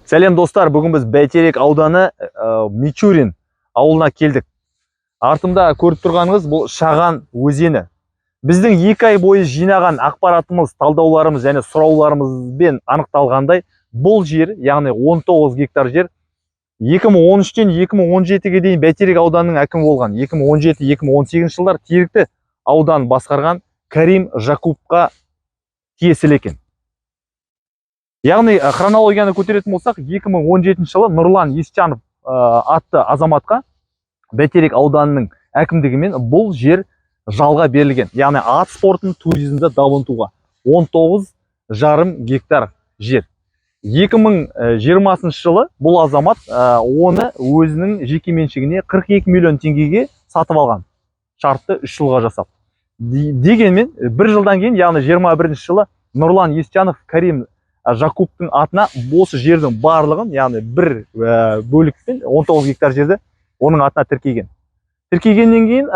Сәлем достар, бүгін біз Бәйтерек ауданы Мичурин ауылына келдік. Артымда көріп тұрғаныңыз бұл Шаған өзені. Біздің 2 ай бойы жинаған ақпаратымыз, талдауларымыз және сұрауларымызбен анықталғандай, бұл жер, яғни 19 гектар жер 2013-тен 2017-ге дейін Бәйтерек ауданының әкімі болған. 2017-2018 жылдар Теректі аудан басқарған Карим Жакупқа тиесілі екен. Яғни хронологияны көтеретін болсақ, 2017 жылы Нұрлан Есчанов атты азаматқа Бәйтерек ауданының әкімдігімен бұл жер жалға берілген. Яғни ат спортын, туризмді дамытуға 19,5 гектар жер. 2020 жылы бұл азамат оны өзінің жеке меншігіне 42 миллион теңгеге сатып алған. Шартты 3 жылға жасап. Дегенмен, бір жылдан кейін, яғни 21 жылы Нұрлан Есчанов Карим Жакуптың атына осы жердің барлығын, яғни бір бөлікпен 19 гектар жерді оның атына тіркеген. Тіркегеннен кейін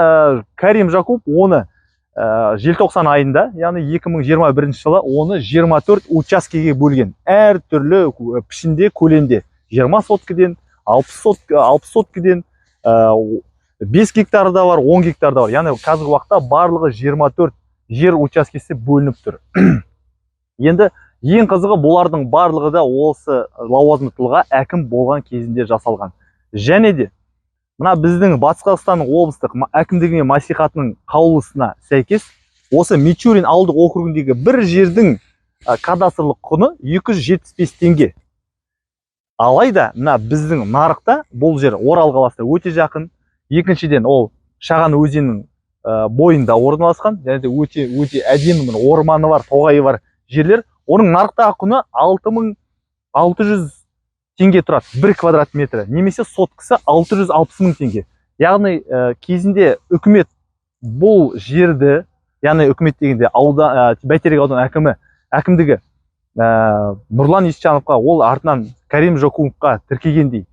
Карим Жакуп оны желтоқсан айында, яғни 2021 жылы оны 24 учаскеге бөлген. Әр түрлі пішінде, көлемде 20 соткіден, 60 соткіден, 5 гектар да бар, 10 гектар да бар. Яғни қазіргі уақытта барлығы 24 жер учаскесі бөлініп тұр. Енді ең қызығы, бұлардың барлығы да осы лауазымды тұлға әкім болған кезінде жасалған. Және де мына біздің Батыс Қазақстан облыстық әкімдігіне мәслихатының қаулысына сәйкес, осы Мичурин ауылдық округіндегі бір жердің кадастрлық құны 275 теңге. Алайда мына біздің нарықта бұл жер Орал қаласына өте жақын. Екіншіден, ол Шаған өзенінің бойында орналасқан, және де өте әдемі орманы бар, тоғайы бар жерлер. Оның нарықтағы құны 6600 теңге тұрады, 1 квадрат метрі, немесе соткысы 660 мың теңге. Яғни кезінде үкімет бұл жерді, яғни үкімет дегенде Бәйтерек аудан әкімдігі Нұрлан Есчановқа, ол артынан Карим Жакуповқа тіркегендей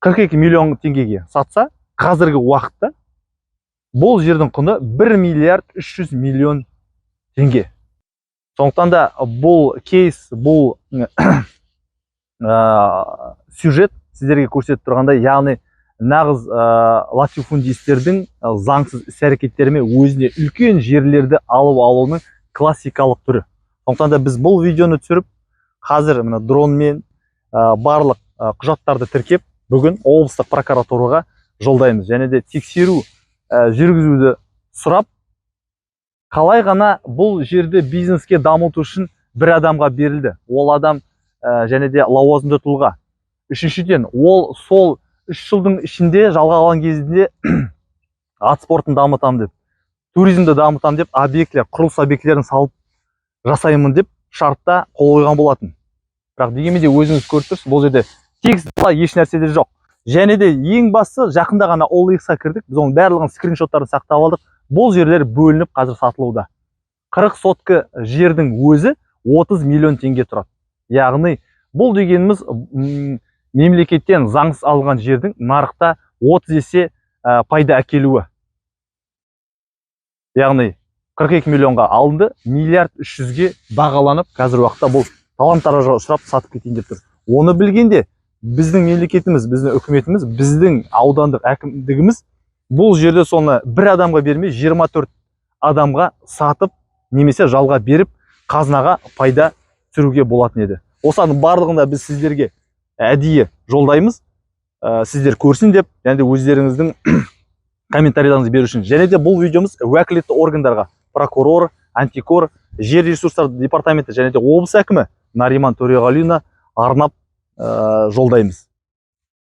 42 миллион теңгеге сатса, қазіргі уақытта бұл жердің құны 1 миллиард 300 миллион теңге. Сондықтан да бұл кейс, бұл сюжет сіздерге көрсетіп тұрғандай, яғни нағыз латифундистердің заңсыз іс-әрекеттерімен өзіне үлкен жерлерді алуының классикалық түрі. Сондықтан да біз бұл видеоны түсіріп, қазір дронмен барлық құжаттарды тіркеп, бүгін облыстық прокуратураға жолдаймыз. Және де тексеру жүргізуді сұрап, қалай ғана бұл жерді бизнеске дамыту үшін бір адамға берілді. Ол адам және де лауазымды тұлға. Үшіншіден, ол сол 3 жылдың ішінде жалға алған кезінде ат спортын дамытамын деп, туризмді дамытамын деп, объектілер, құрылыс объектілерін салып жасаймын деп шартта қол қойған болатын. Бірақ дегенмен де өзіңіз көріп тұрсыз, бұл жерде текст еш нәрсе де жоқ. Және де ең бастысы, жақында ғана OLX-қа кірдік, біз оның барлығын скриншоттарын сақтап алдық. Бұл жерлер бөлініп қазір сатылуда. 40 соткі жердің өзі 30 миллион теңге тұрады. Яғни бұл дегеніміз мемлекеттен заңсыз алған жердің нарықта 30 есе пайда әкелуі. Яғни 42 миллионға алынды, миллиард 300-ге бағаланып, қазір уақытта бұл талан-таражға ұшырап сатып кетейін деп тұр. Оны білгенде біздің мемлекетіміз, біздің үкіметіміз, біздің аудандық әкімдігіміз бұл жерде соны бір адамға бермей 24 адамға сатып, немесе жалға беріп, қазынаға пайда түсіруге болатын еді. Осының барлығында біз сіздерге әдейі жолдаймыз, сіздер көрсін деп, және де өздеріңіздің комментарийлеріңізді беру үшін. Және де бұл видеомыз уәкілетті органдарға, прокурор, антикор, жер ресурстары департаменті және де облыс әкімі Нариман Төреғалиевна арнап жолдаймыз.